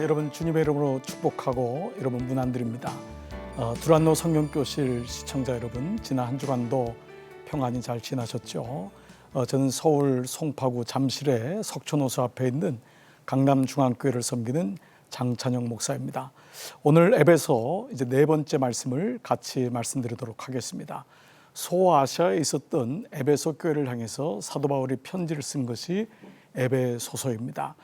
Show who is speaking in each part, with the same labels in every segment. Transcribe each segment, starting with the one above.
Speaker 1: 여러분 주님의 이름으로 축복하고 여러분 문안드립니다. 두란노 성경교실 시청자 여러분, 지난 한 주간도 평안히 잘 지나셨죠? 저는 서울 송파구 잠실의 석촌호수 앞에 있는 강남중앙교회를 섬기는 장찬영 목사입니다. 오늘 앱에서 이제 네 번째 말씀을 같이 말씀드리도록 하겠습니다. 소아시아에 있었던 에베소 교회를 향해서 사도 바울이 편지를 쓴 것이 에베소서입니다.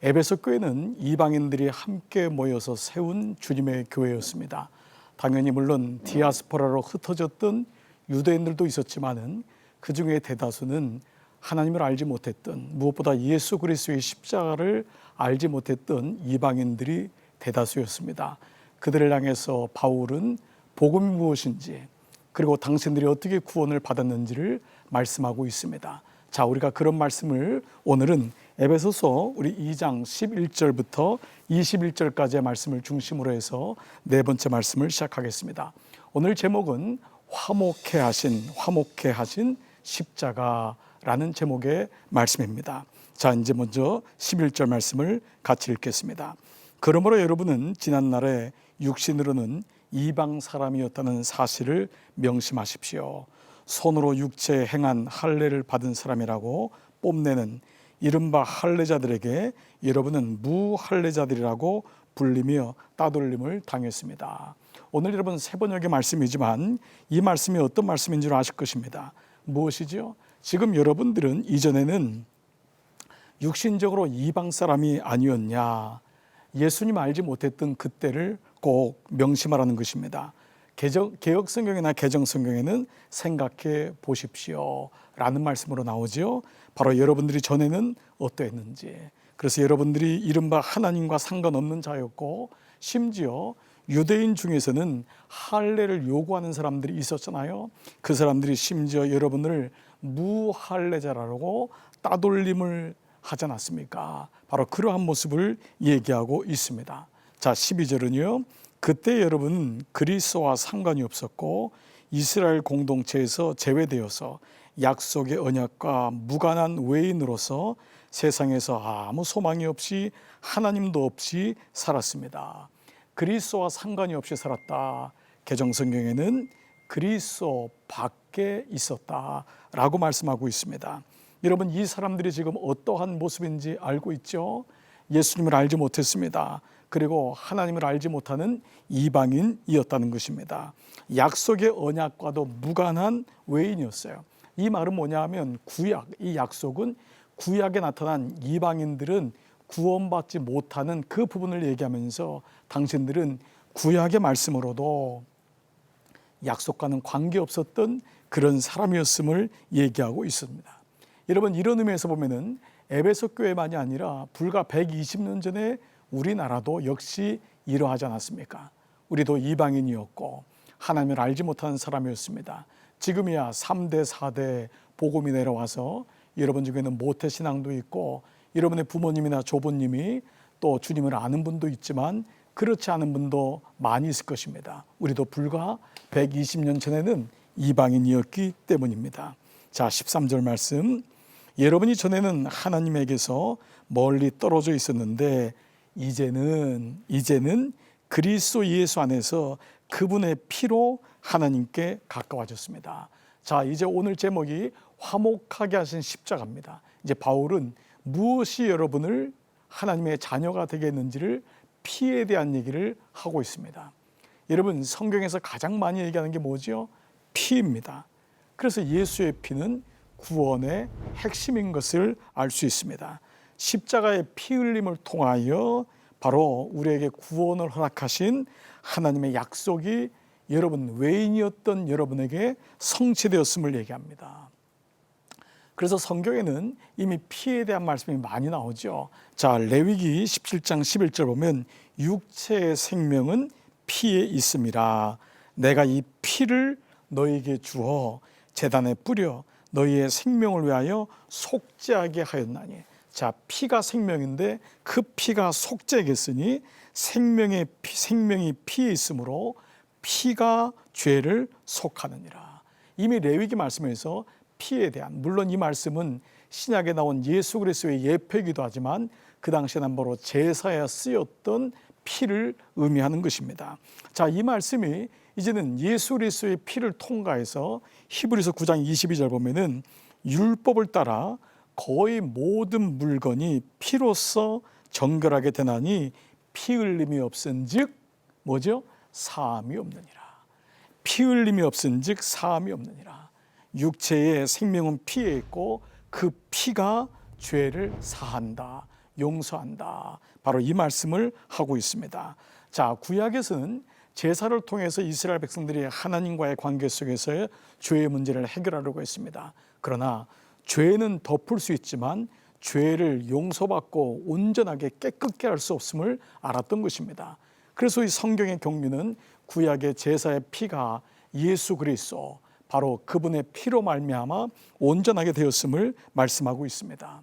Speaker 1: 에베소 교회는 이방인들이 함께 모여서 세운 주님의 교회였습니다. 당연히 물론 디아스포라로 흩어졌던 유대인들도 있었지만은 그 중에 대다수는 하나님을 알지 못했던, 무엇보다 예수 그리스도의 십자가를 알지 못했던 이방인들이 대다수였습니다. 그들을 향해서 바울은 복음이 무엇인지, 그리고 당신들이 어떻게 구원을 받았는지를 말씀하고 있습니다. 자, 우리가 그런 말씀을 오늘은 에베소서 우리 2장 11절부터 21절까지의 말씀을 중심으로 해서 네 번째 말씀을 시작하겠습니다. 오늘 제목은 화목해 하신 십자가라는 제목의 말씀입니다. 자, 이제 먼저 11절 말씀을 같이 읽겠습니다. 그러므로 여러분은 지난날에 육신으로는 이방 사람이었다는 사실을 명심하십시오. 손으로 육체에 행한 할례를 받은 사람이라고 뽐내는 이른바 할례자들에게 여러분은 무할례자들이라고 불리며 따돌림을 당했습니다. 오늘 여러분 세 번역의 말씀이지만 이 말씀이 어떤 말씀인 줄 아실 것입니다. 무엇이죠? 지금 여러분들은 이전에는 육신적으로 이방 사람이 아니었냐, 예수님 알지 못했던 그때를 꼭 명심하라는 것입니다. 개혁성경이나 개정성경에는 생각해 보십시오 라는 말씀으로 나오죠. 바로 여러분들이 전에는 어떠했는지, 그래서 여러분들이 이른바 하나님과 상관없는 자였고, 심지어 유대인 중에서는 할례를 요구하는 사람들이 있었잖아요. 그 사람들이 심지어 여러분을 무할례자라고 따돌림을 하지 않았습니까? 바로 그러한 모습을 얘기하고 있습니다. 자, 12절은요, 그때 여러분은 그리스도와 상관이 없었고 이스라엘 공동체에서 제외되어서 약속의 언약과 무관한 외인으로서 세상에서 아무 소망이 없이 하나님도 없이 살았습니다. 그리스도와 상관이 없이 살았다. 개정성경에는 그리스도 밖에 있었다라고 말씀하고 있습니다. 여러분, 이 사람들이 지금 어떠한 모습인지 알고 있죠? 예수님을 알지 못했습니다. 그리고 하나님을 알지 못하는 이방인이었다는 것입니다. 약속의 언약과도 무관한 외인이었어요. 이 말은 뭐냐 하면 구약, 이 약속은 구약에 나타난 이방인들은 구원받지 못하는 그 부분을 얘기하면서 당신들은 구약의 말씀으로도 약속과는 관계없었던 그런 사람이었음을 얘기하고 있습니다. 여러분, 이런 의미에서 보면은 에베소 교회만이 아니라 불과 120년 전에 우리나라도 역시 이러하지 않았습니까? 우리도 이방인이었고 하나님을 알지 못하는 사람이었습니다. 지금이야 3대 4대 복음이 내려와서 여러분 중에는 모태신앙도 있고 여러분의 부모님이나 조부님이 또 주님을 아는 분도 있지만 그렇지 않은 분도 많이 있을 것입니다. 우리도 불과 120년 전에는 이방인이었기 때문입니다. 자, 13절 말씀, 여러분이 전에는 하나님에게서 멀리 떨어져 있었는데 이제는 그리스도 예수 안에서 그분의 피로 하나님께 가까워졌습니다. 자, 이제 오늘 제목이 화목하게 하신 십자가입니다. 이제 바울은 무엇이 여러분을 하나님의 자녀가 되게 했는지를 피에 대한 얘기를 하고 있습니다. 여러분, 성경에서 가장 많이 얘기하는 게 뭐죠? 피입니다. 그래서 예수의 피는 구원의 핵심인 것을 알 수 있습니다. 십자가의 피 흘림을 통하여 바로 우리에게 구원을 허락하신 하나님의 약속이 여러분, 외인이었던 여러분에게 성취되었음을 얘기합니다. 그래서 성경에는 이미 피에 대한 말씀이 많이 나오죠. 자, 레위기 17장 11절 보면 육체의 생명은 피에 있음이라. 내가 이 피를 너에게 주어 제단에 뿌려 너희의 생명을 위하여 속죄하게 하였나니. 자, 피가 생명인데 그 피가 속죄겠으니 생명이 피에 있으므로 피가 죄를 속하느니라. 이미 레위기 말씀에서 피에 대한, 물론 이 말씀은 신약에 나온 예수 그리스도의 예표이기도 하지만 그 당시에는 바로 제사에 쓰였던 피를 의미하는 것입니다. 자, 이 말씀이 이제는 예수 그리스도의 피를 통과해서 히브리서 9장 22절 보면은 율법을 따라 거의 모든 물건이 피로써 정결하게 되나니 피 흘림이 없은즉 뭐죠? 사함이 없느니라. 피 흘림이 없은즉 사함이 없느니라. 육체의 생명은 피에 있고 그 피가 죄를 사한다, 용서한다. 바로 이 말씀을 하고 있습니다. 자, 구약에서는 제사를 통해서 이스라엘 백성들이 하나님과의 관계 속에서의 죄의 문제를 해결하려고 했습니다. 그러나 죄는 덮을 수 있지만 죄를 용서받고 온전하게 깨끗게 할 수 없음을 알았던 것입니다. 그래서 이 성경의 경륜은 구약의 제사의 피가 예수 그리스도, 바로 그분의 피로 말미암아 온전하게 되었음을 말씀하고 있습니다.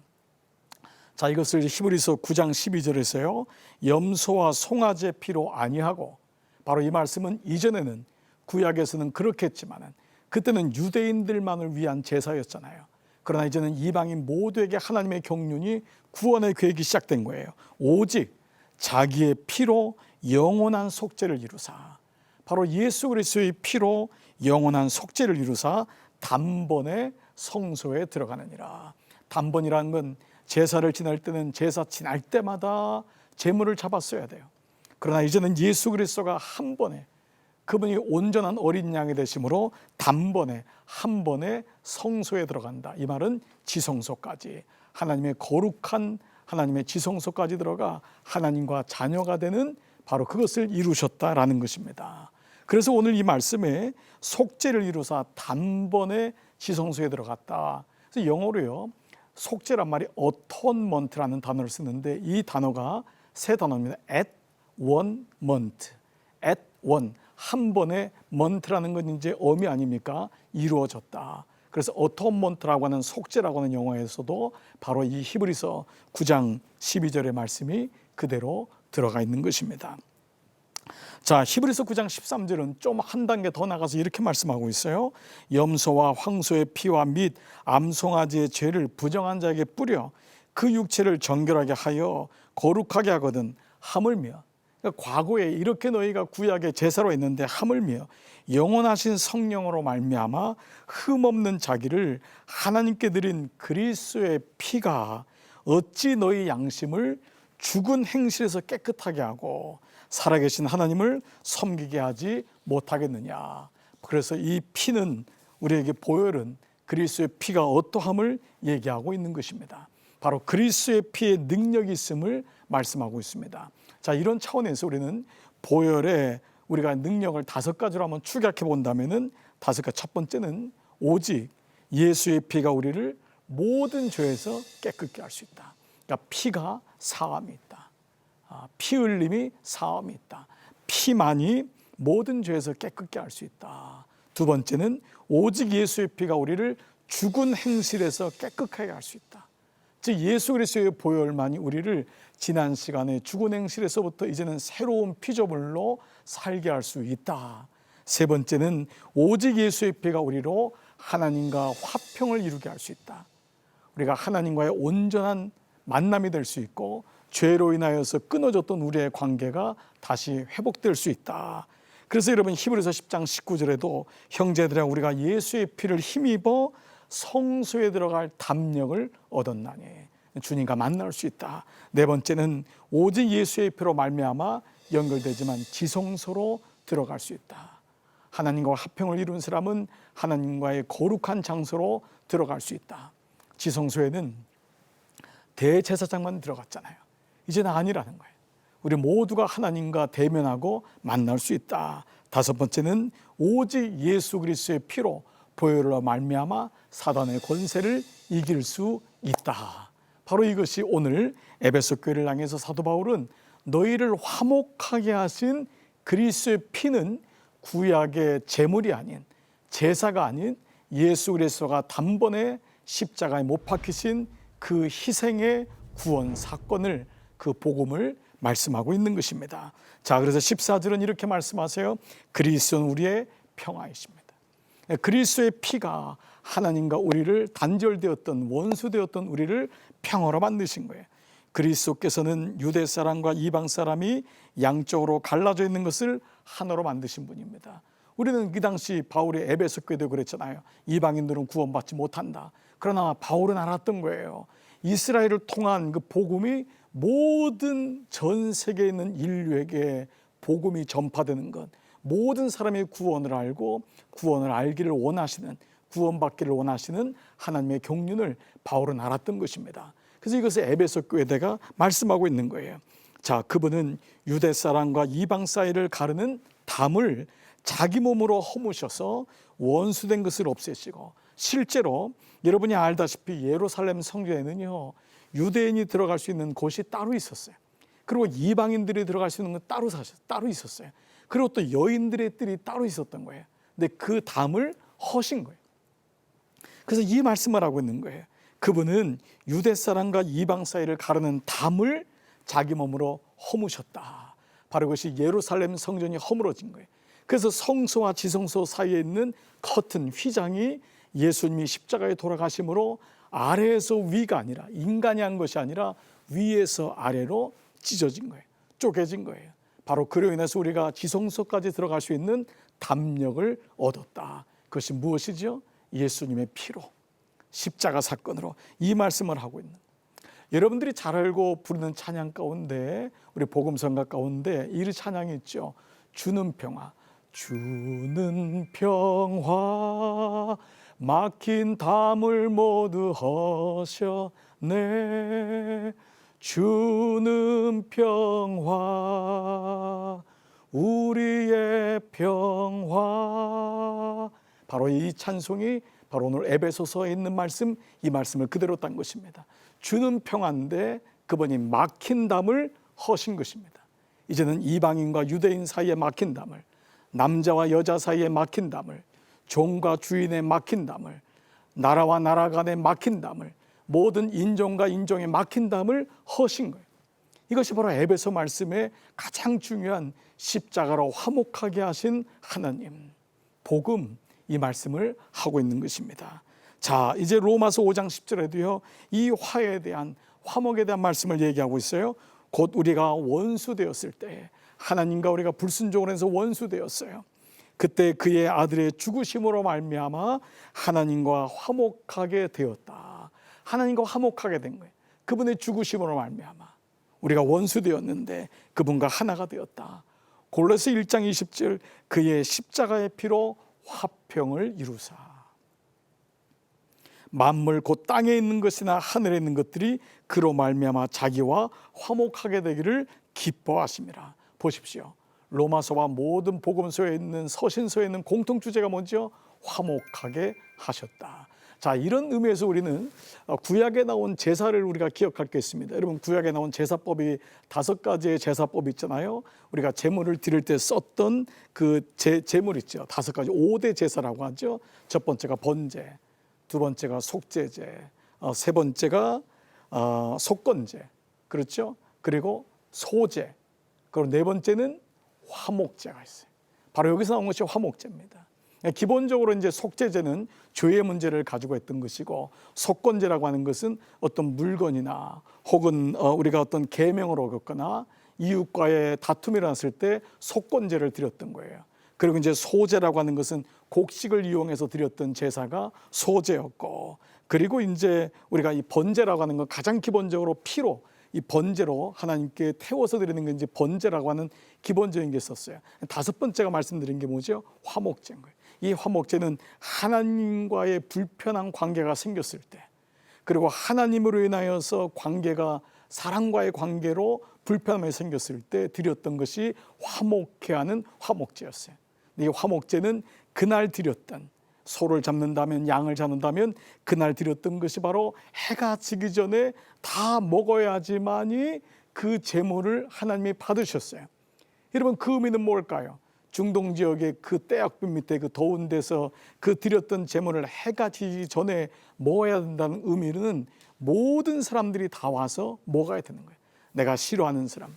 Speaker 1: 자, 이것을 히브리서 9장 12절에서요 염소와 송아지의 피로 아니하고, 바로 이 말씀은 이전에는 구약에서는 그렇게 했지만 그때는 유대인들만을 위한 제사였잖아요. 그러나 이제는 이방인 모두에게 하나님의 경륜이 구원의 계획이 시작된 거예요. 오직 자기의 피로 영원한 속죄를 이루사, 바로 예수 그리스도의 피로 영원한 속죄를 이루사 단번에 성소에 들어가느니라. 단번이라는 건 제사를 지낼 때는 제사 지날 때마다 제물을 잡았어야 돼요. 그러나 이제는 예수 그리스도가 한 번에, 그분이 온전한 어린 양이 되심으로 단번에 한 번에 성소에 들어간다. 이 말은 지성소까지, 하나님의 거룩한 하나님의 지성소까지 들어가 하나님과 자녀가 되는 바로 그것을 이루셨다라는 것입니다. 그래서 오늘 이 말씀에 속죄를 이루사 단번에 지성소에 들어갔다. 그래서 영어로요 속죄란 말이 atonement라는 단어를 쓰는데 이 단어가 세 단어입니다. at one month, at one, 한 번에 month라는 건 이제 어미 아닙니까? 이루어졌다. 그래서 atonement라고 하는 속죄라고 하는 영어에서도 바로 이 히브리서 9장 12절의 말씀이 그대로 들어가 있는 것입니다. 자, 히브리서 9장 13절은 좀 한 단계 더 나가서 이렇게 말씀하고 있어요. 염소와 황소의 피와 및 암송아지의 죄를 부정한 자에게 뿌려 그 육체를 정결하게 하여 거룩하게 하거든 하물며, 그러니까 과거에 이렇게 너희가 구약의 제사로 했는데 하물며 영원하신 성령으로 말미암아 흠없는 자기를 하나님께 드린 그리스도의 피가 어찌 너희 양심을 죽은 행실에서 깨끗하게 하고 살아계신 하나님을 섬기게 하지 못하겠느냐. 그래서 이 피는, 우리에게 보혈은 그리스도의 피가 어떠함을 얘기하고 있는 것입니다. 바로 그리스도의 피의 능력이 있음을 말씀하고 있습니다. 자, 이런 차원에서 우리는 보혈의 우리가 능력을 5가지로 한번 축약해 본다면은 5가지. 첫 번째는 오직 예수의 피가 우리를 모든 죄에서 깨끗게 할 수 있다. 그러니까 피가 사함이 있다. 피 흘림이 사함이 있다. 피만이 모든 죄에서 깨끗게 할 수 있다. 두 번째는 오직 예수의 피가 우리를 죽은 행실에서 깨끗하게 할 수 있다. 즉 예수 그리스도의 보혈만이 우리를 지난 시간에 죽은 행실에서부터 이제는 새로운 피조물로 살게 할 수 있다. 세 번째는 오직 예수의 피가 우리로 하나님과 화평을 이루게 할 수 있다. 우리가 하나님과의 온전한 만남이 될 수 있고 죄로 인하여서 끊어졌던 우리의 관계가 다시 회복될 수 있다. 그래서 여러분 히브리서 10장 19절에도 형제들아 우리가 예수의 피를 힘입어 성소에 들어갈 담력을 얻었나니, 주님과 만날 수 있다. 네 번째는 오직 예수의 피로 말미암아 연결되지만 지성소로 들어갈 수 있다. 하나님과 화평을 이룬 사람은 하나님과의 거룩한 장소로 들어갈 수 있다. 지성소에는 대제사장만 들어갔잖아요. 이제는 아니라는 거예요. 우리 모두가 하나님과 대면하고 만날 수 있다. 다섯 번째는 오직 예수 그리스도의 피로 보혈로 말미암아 사단의 권세를 이길 수 있다. 바로 이것이 오늘 에베소 교회를 향해서 사도 바울은 너희를 화목하게 하신 그리스도의 피는 구약의 제물이 아닌, 제사가 아닌 예수 그리스도가 단번에 십자가에 못 박히신 그 희생의 구원 사건을, 그 복음을 말씀하고 있는 것입니다. 자, 그래서 14절은 이렇게 말씀하세요. 그리스도는 우리의 평화이십니다. 그리스도의 피가 하나님과 우리를 단절되었던, 원수되었던 우리를 평화로 만드신 거예요. 그리스도께서는 유대 사람과 이방 사람이 양쪽으로 갈라져 있는 것을 하나로 만드신 분입니다. 우리는 그 당시 바울이 에베소 교회도 그랬잖아요. 이방인들은 구원받지 못한다. 그러나 바울은 알았던 거예요. 이스라엘을 통한 그 복음이 모든 전 세계에 있는 인류에게 복음이 전파되는 것, 모든 사람이 구원을 알고 구원을 알기를 원하시는, 구원받기를 원하시는 하나님의 경륜을 바울은 알았던 것입니다. 그래서 이것을 에베소 교회대가 말씀하고 있는 거예요. 자, 그분은 유대 사람과 이방 사이를 가르는 담을 자기 몸으로 허무셔서 원수된 것을 없애시고, 실제로 여러분이 알다시피 예루살렘 성전에는요, 유대인이 들어갈 수 있는 곳이 따로 있었어요. 그리고 이방인들이 들어갈 수 있는 건 따로 있었어요. 그리고 또 여인들의 뜰이 따로 있었던 거예요. 근데 그 담을 허신 거예요. 그래서 이 말씀을 하고 있는 거예요. 그분은 유대 사람과 이방 사이를 가르는 담을 자기 몸으로 허무셨다. 바로 그것이 예루살렘 성전이 허물어진 거예요. 그래서 성소와 지성소 사이에 있는 커튼, 휘장이 예수님이 십자가에 돌아가심으로 아래에서 위가 아니라, 인간이 한 것이 아니라 위에서 아래로 찢어진 거예요. 쪼개진 거예요. 바로 그로 인해서 우리가 지성소까지 들어갈 수 있는 담력을 얻었다. 그것이 무엇이죠? 예수님의 피로, 십자가 사건으로. 이 말씀을 하고 있는, 여러분들이 잘 알고 부르는 찬양 가운데, 우리 복음성가 가운데 이 찬양이 있죠. 주는 평화, 주는 평화, 막힌 담을 모두 허셨네. 주는 평화, 우리의 평화. 바로 이 찬송이 바로 오늘 에베소서에 있는 말씀, 이 말씀을 그대로 딴 것입니다. 주는 평화인데 그분이 막힌 담을 허신 것입니다. 이제는 이방인과 유대인 사이에 막힌 담을, 남자와 여자 사이에 막힌 담을, 종과 주인의 막힌 담을, 나라와 나라 간의 막힌 담을, 모든 인종과 인종의 막힌 담을 허신 거예요. 이것이 바로 에베소 말씀의 가장 중요한 십자가로 화목하게 하신 하나님, 복음, 이 말씀을 하고 있는 것입니다. 자, 이제 로마서 5장 10절에도요, 이 화해에 대한, 화목에 대한 말씀을 얘기하고 있어요. 곧 우리가 원수 되었을 때, 하나님과 우리가 불순종을 해서 원수 되었어요. 그때 그의 아들의 죽으심으로 말미암아 하나님과 화목하게 되었다. 하나님과 화목하게 된 거예요. 그분의 죽으심으로 말미암아 우리가 원수 되었는데 그분과 하나가 되었다. 골로새 1장 20절, 그의 십자가의 피로 화평을 이루사 만물 곧 땅에 있는 것이나 하늘에 있는 것들이 그로 말미암아 자기와 화목하게 되기를 기뻐하심이라. 보십시오. 로마서와 모든 복음서에 있는, 서신서에 있는 공통 주제가 뭐죠? 화목하게 하셨다. 자, 이런 의미에서 우리는 구약에 나온 제사를 우리가 기억할 게 있습니다. 여러분, 구약에 나온 제사법이 5가지의 제사법이 있잖아요. 우리가 제물을 드릴 때 썼던 그 제물 있죠. 5가지, 5대 제사라고 하죠. 첫 번째가 번제, 두 번째가 속죄제, 세 번째가 속건제, 그렇죠? 그리고 소제, 그리고 네 번째는 화목제가 있어요. 바로 여기서 나온 것이 화목제입니다. 기본적으로 이제 속죄제는 죄의 문제를 가지고 했던 것이고, 속건제라고 하는 것은 어떤 물건이나 혹은 우리가 어떤 계명을 어겼거나 이웃과의 다툼이 일어났을 때 속건제를 드렸던 거예요. 그리고 이제 소제라고 하는 것은 곡식을 이용해서 드렸던 제사가 소제였고, 그리고 이제 우리가 이 번제라고 하는 건 가장 기본적으로 피로, 이 번제로 하나님께 태워서 드리는 게 이제 번제라고 하는 기본적인 게 있었어요. 5번째가 말씀드린 게 뭐죠? 화목제인 거예요. 이 화목제는 하나님과의 불편한 관계가 생겼을 때, 그리고 하나님으로 인하여서 관계가 사람과의 관계로 불편함이 생겼을 때 드렸던 것이 화목케 하는 화목제였어요. 이 화목제는 그날 드렸던, 소를 잡는다면, 양을 잡는다면 그날 드렸던 것이 바로 해가 지기 전에 다 먹어야지만이 그 제물을 하나님이 받으셨어요. 여러분, 그 의미는 뭘까요? 중동 지역의 그 떼약볕 밑에 그 더운 데서 그 드렸던 제물을 해가 지기 전에 먹어야 된다는 의미는 모든 사람들이 다 와서 먹어야 되는 거예요. 내가 싫어하는 사람,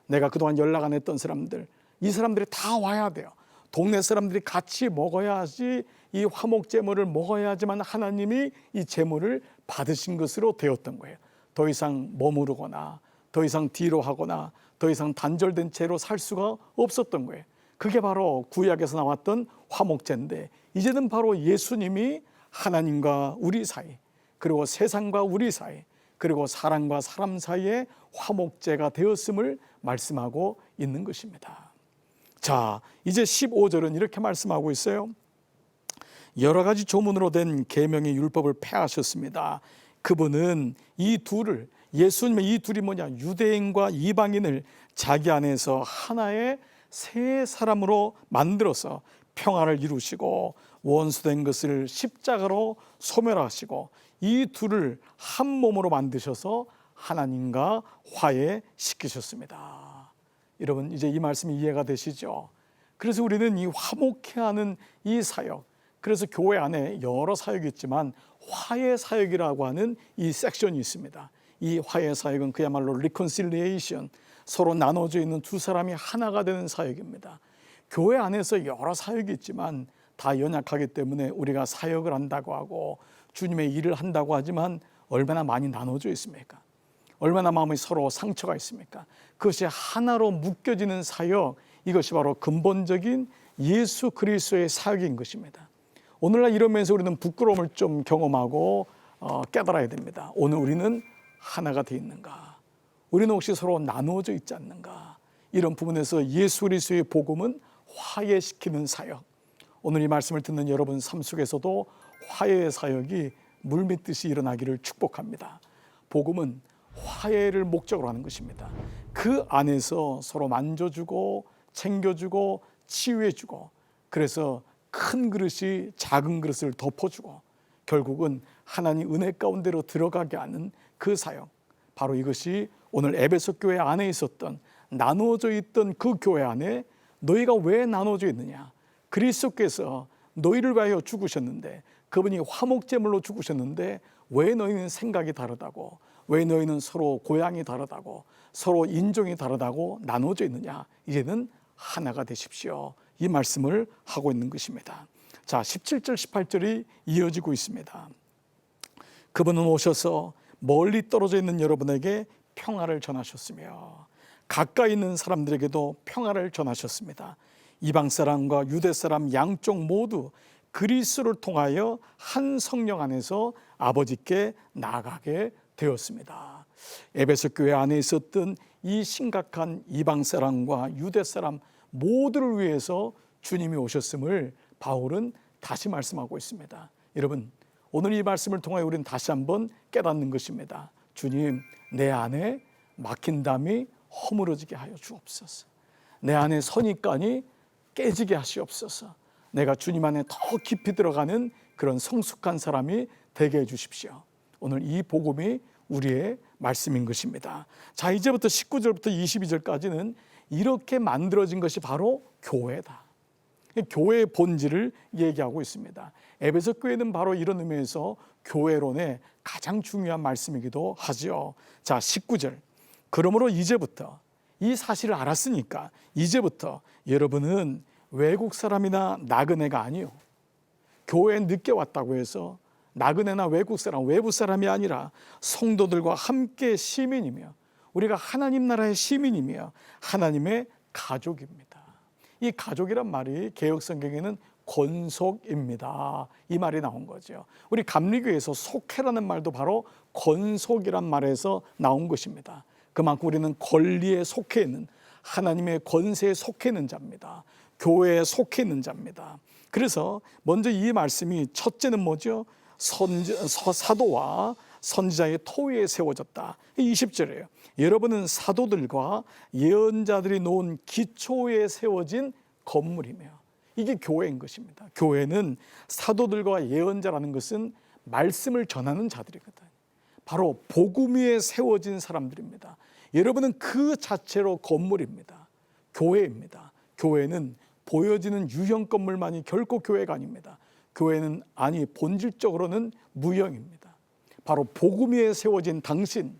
Speaker 1: 내가 그동안 연락 안 했던 사람들, 이 사람들이 다 와야 돼요. 동네 사람들이 같이 먹어야지, 이 화목 제물을 먹어야지만 하나님이 이 제물을 받으신 것으로 되었던 거예요. 더 이상 머무르거나 더 이상 뒤로 하거나 더 이상 단절된 채로 살 수가 없었던 거예요. 그게 바로 구약에서 나왔던 화목제인데, 이제는 바로 예수님이 하나님과 우리 사이, 그리고 세상과 우리 사이, 그리고 사람과 사람 사이에 화목제가 되었음을 말씀하고 있는 것입니다. 자, 이제 15절은 이렇게 말씀하고 있어요. 여러 가지 조문으로 된 계명의 율법을 폐하셨습니다. 그분은 이 둘을, 예수님의 이 둘이 뭐냐, 유대인과 이방인을 자기 안에서 하나의 새 사람으로 만들어서 평화를 이루시고 원수된 것을 십자가로 소멸하시고 이 둘을 한 몸으로 만드셔서 하나님과 화해시키셨습니다. 여러분, 이제 이 말씀이 이해가 되시죠? 그래서 우리는 이 화목해하는 이 사역, 그래서 교회 안에 여러 사역이 있지만 화해 사역이라고 하는 이 섹션이 있습니다. 이 화해 사역은 그야말로 reconciliation, 서로 나눠져 있는 두 사람이 하나가 되는 사역입니다. 교회 안에서 여러 사역이 있지만 다 연약하기 때문에 우리가 사역을 한다고 하고 주님의 일을 한다고 하지만 얼마나 많이 나눠져 있습니까? 얼마나 마음이 서로 상처가 있습니까? 그것이 하나로 묶여지는 사역, 이것이 바로 근본적인 예수 그리스도의 사역인 것입니다. 오늘날 이러면서 우리는 부끄러움을 좀 경험하고 깨달아야 됩니다. 오늘 우리는 하나가 되어 있는가? 우리는 혹시 서로 나누어져 있지 않는가? 이런 부분에서 예수 그리스도의 복음은 화해시키는 사역. 오늘 이 말씀을 듣는 여러분 삶 속에서도 화해의 사역이 물밀듯이 일어나기를 축복합니다. 복음은 화해를 목적으로 하는 것입니다. 그 안에서 서로 만져주고 챙겨주고 치유해주고, 그래서 큰 그릇이 작은 그릇을 덮어주고 결국은 하나님 은혜 가운데로 들어가게 하는 그 사역, 바로 이것이 오늘 에베소 교회 안에 있었던, 나누어져 있던 그 교회 안에 너희가 왜 나누어져 있느냐? 그리스도께서 너희를 위하여 죽으셨는데, 그분이 화목제물로 죽으셨는데 왜 너희는 생각이 다르다고, 왜 너희는 서로 고향이 다르다고, 서로 인종이 다르다고 나누어져 있느냐? 이제는 하나가 되십시오. 이 말씀을 하고 있는 것입니다. 자, 17절 18절이 이어지고 있습니다. 그분은 오셔서 멀리 떨어져 있는 여러분에게 평화를 전하셨으며 가까이 있는 사람들에게도 평화를 전하셨습니다. 이방 사람과 유대 사람 양쪽 모두 그리스도를 통하여 한 성령 안에서 아버지께 나아가게 되었습니다. 에베소 교회 안에 있었던 이 심각한 이방 사람과 유대 사람 모두를 위해서 주님이 오셨음을 바울은 다시 말씀하고 있습니다. 여러분, 오늘 이 말씀을 통해 우리는 다시 한번 깨닫는 것입니다. 주님, 내 안에 막힌 담이 허물어지게 하여 주옵소서. 내 안에 선입관이 깨지게 하시옵소서. 내가 주님 안에 더 깊이 들어가는 그런 성숙한 사람이 되게 해 주십시오. 오늘 이 복음이 우리의 말씀인 것입니다. 자, 이제부터 19절부터 22절까지는 이렇게 만들어진 것이 바로 교회다. 교회의 본질을 얘기하고 있습니다. 에베소 교회는 바로 이런 의미에서 교회론의 가장 중요한 말씀이기도 하죠. 자, 19절. 그러므로 이제부터 이 사실을 알았으니까 이제부터 여러분은 외국 사람이나 나그네가 아니요, 교회에 늦게 왔다고 해서 나그네나 외국 사람, 외부 사람이 아니라 성도들과 함께 시민이며 우리가 하나님 나라의 시민이며 하나님의 가족입니다. 이 가족이란 말이 개역 성경에는 권속입니다. 이 말이 나온 거죠. 우리 감리교에서 속회라는 말도 바로 권속이란 말에서 나온 것입니다. 그만큼 우리는 권리에 속해 있는, 하나님의 권세에 속해 있는 자입니다. 교회에 속해 있는 자입니다. 그래서 먼저 이 말씀이 첫째는 뭐죠? 사도와 선지자의 토위에 세워졌다. 20절이에요. 여러분은 사도들과 예언자들이 놓은 기초에 세워진 건물이며, 이게 교회인 것입니다. 교회는 사도들과 예언자라는 것은 말씀을 전하는 자들이거든요. 바로 복음 위에 세워진 사람들입니다. 여러분은 그 자체로 건물입니다. 교회입니다. 교회는 보여지는 유형 건물만이 결코 교회가 아닙니다. 교회는 본질적으로는 무형입니다. 바로 복음 위에 세워진 당신,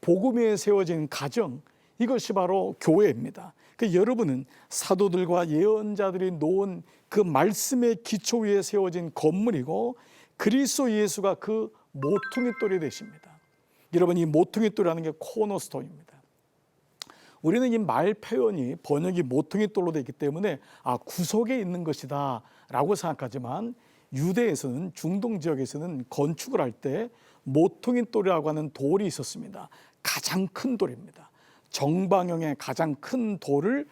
Speaker 1: 복음 위에 세워진 가정, 이것이 바로 교회입니다. 여러분은 사도들과 예언자들이 놓은 그 말씀의 기초 위에 세워진 건물이고 그리스도 예수가 그 모퉁이 돌이 되십니다. 여러분, 이 모퉁이돌이라는 게 코너스톤입니다. 우리는 이 말 표현이 번역이 모퉁이돌로 되어 있기 때문에 구석에 있는 것이다 라고 생각하지만, 유대에서는, 중동 지역에서는 건축을 할 때 모퉁이돌이라고 하는 돌이 있었습니다. 가장 큰 돌입니다. 정방형의 가장 큰 돌을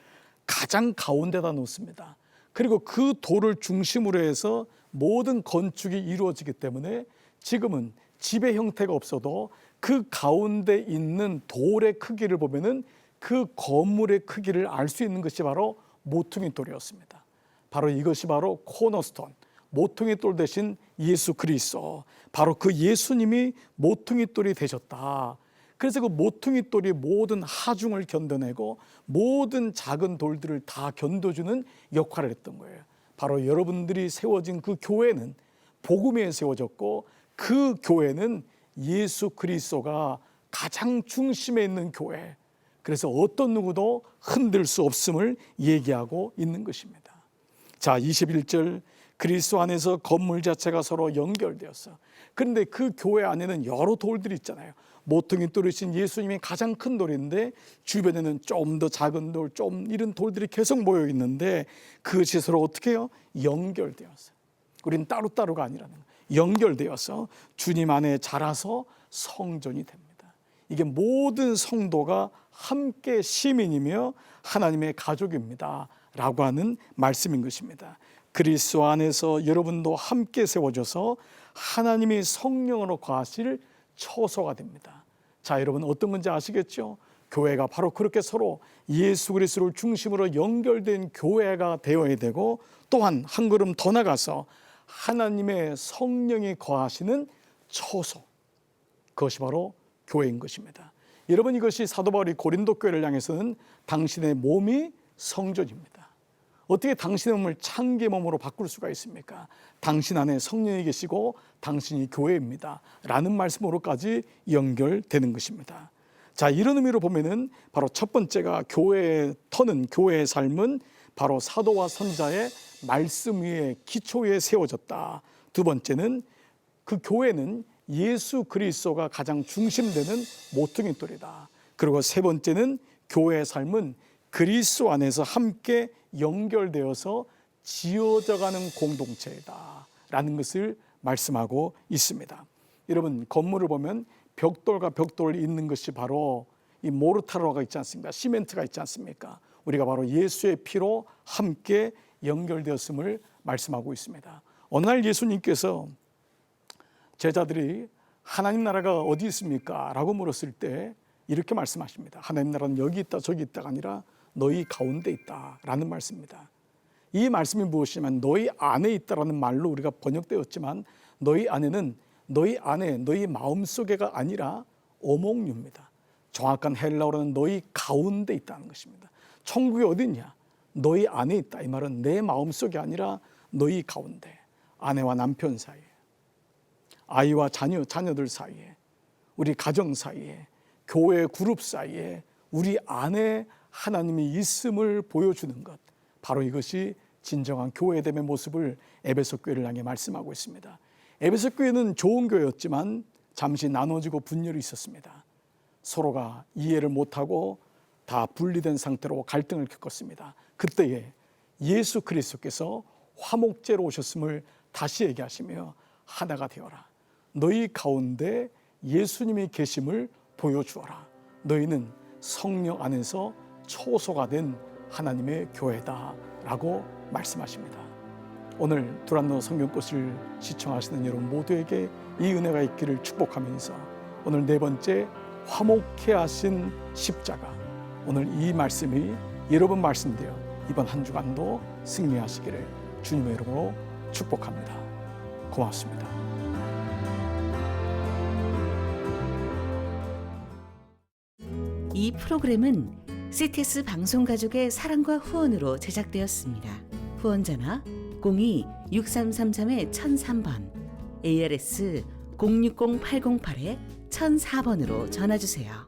Speaker 1: 가장 가운데다 놓습니다. 그리고 그 돌을 중심으로 해서 모든 건축이 이루어지기 때문에 지금은 집의 형태가 없어도 그 가운데 있는 돌의 크기를 보면은 그 건물의 크기를 알 수 있는 것이 바로 모퉁이돌이었습니다. 바로 이것이 바로 코너스톤, 모퉁이돌 대신 예수 그리스도, 바로 그 예수님이 모퉁이돌이 되셨다. 그래서 그 모퉁이돌이 모든 하중을 견뎌내고 모든 작은 돌들을 다 견뎌주는 역할을 했던 거예요. 바로 여러분들이 세워진 그 교회는 복음에 세워졌고, 그 교회는 예수 그리스도가 가장 중심에 있는 교회, 그래서 어떤 누구도 흔들 수 없음을 얘기하고 있는 것입니다. 자, 21절, 그리스도 안에서 건물 자체가 서로 연결되었어. 그런데 그 교회 안에는 여러 돌들이 있잖아요. 모퉁이돌이신 예수님이 가장 큰 돌인데 주변에는 좀 더 작은 돌, 좀 이런 돌들이 계속 모여 있는데 그것이 서로 어떻게 해요? 연결되었어요. 우리는 따로따로가 아니라는 거예요. 연결되어서 주님 안에 자라서 성전이 됩니다. 이게 모든 성도가 함께 시민이며 하나님의 가족입니다 라고 하는 말씀인 것입니다. 그리스도 안에서 여러분도 함께 세워져서 하나님이 성령으로 거하실 처소가 됩니다. 자, 여러분 어떤 건지 아시겠죠? 교회가 바로 그렇게 서로 예수 그리스도를 중심으로 연결된 교회가 되어야 되고, 또한 한 걸음 더 나가서 하나님의 성령이 거하시는 처소, 그것이 바로 교회인 것입니다. 여러분, 이것이 사도 바울이 고린도 교회를 향해서는 당신의 몸이 성전입니다. 어떻게 당신의 몸을 창기의 몸으로 바꿀 수가 있습니까? 당신 안에 성령이 계시고 당신이 교회입니다 라는 말씀으로까지 연결되는 것입니다. 자, 이런 의미로 보면은 바로 첫 번째가 교회의 터는, 교회의 삶은 바로 사도와 선자의 말씀 위에, 기초 위에 세워졌다. 두 번째는 그 교회는 예수 그리스도가 가장 중심되는 모퉁이돌이다. 그리고 세 번째는 교회의 삶은 그리스도 안에서 함께 연결되어서 지어져가는 공동체이다 라는 것을 말씀하고 있습니다. 여러분, 건물을 보면 벽돌과 벽돌이 있는 것이 바로 이 모르타르가 있지 않습니까? 시멘트가 있지 않습니까? 우리가 바로 예수의 피로 함께 연결되었음을 말씀하고 있습니다. 어느 날 예수님께서 제자들이 하나님 나라가 어디 있습니까? 라고 물었을 때 이렇게 말씀하십니다. 하나님 나라는 여기 있다 저기 있다가 아니라 너희 가운데 있다 라는 말씀입니다. 이 말씀이 무엇이냐면 너희 안에 있다라는 말로 우리가 번역되었지만, 너희 안에는 너희 안에, 너희 마음속에가 아니라 어몽류입니다. 정확한 헬라어로는 너희 가운데 있다는 것입니다. 천국이 어디 있냐? 너희 안에 있다. 이 말은 내 마음속이 아니라 너희 가운데, 아내와 남편 사이에, 아이와 자녀들 사이에, 우리 가정 사이에, 교회 그룹 사이에 우리 안에 하나님이 있음을 보여주는 것, 바로 이것이 진정한 교회됨의 모습을 에베소 교회를 향해 말씀하고 있습니다. 에베소 교회는 좋은 교회였지만 잠시 나눠지고 분열이 있었습니다. 서로가 이해를 못하고 다 분리된 상태로 갈등을 겪었습니다. 그때에 예수 그리스도께서 화목제로 오셨음을 다시 얘기하시며 하나가 되어라. 너희 가운데 예수님이 계심을 보여주어라. 너희는 성령 안에서 초소가 된 하나님의 교회다 라고 말씀하십니다. 오늘 두란노 성경꽃을 시청하시는 여러분 모두에게 이 은혜가 있기를 축복하면서, 오늘 네 번째, 화목케 하신 십자가, 오늘 이 말씀이 여러분 말씀되어 이번 한 주간도 승리하시기를 주님의 이름으로 축복합니다. 고맙습니다.
Speaker 2: 이 프로그램은 CTS 방송가족의 사랑과 후원으로 제작되었습니다. 후원전화 02-6333-1003번, ARS 060-808-1004번으로 전화주세요.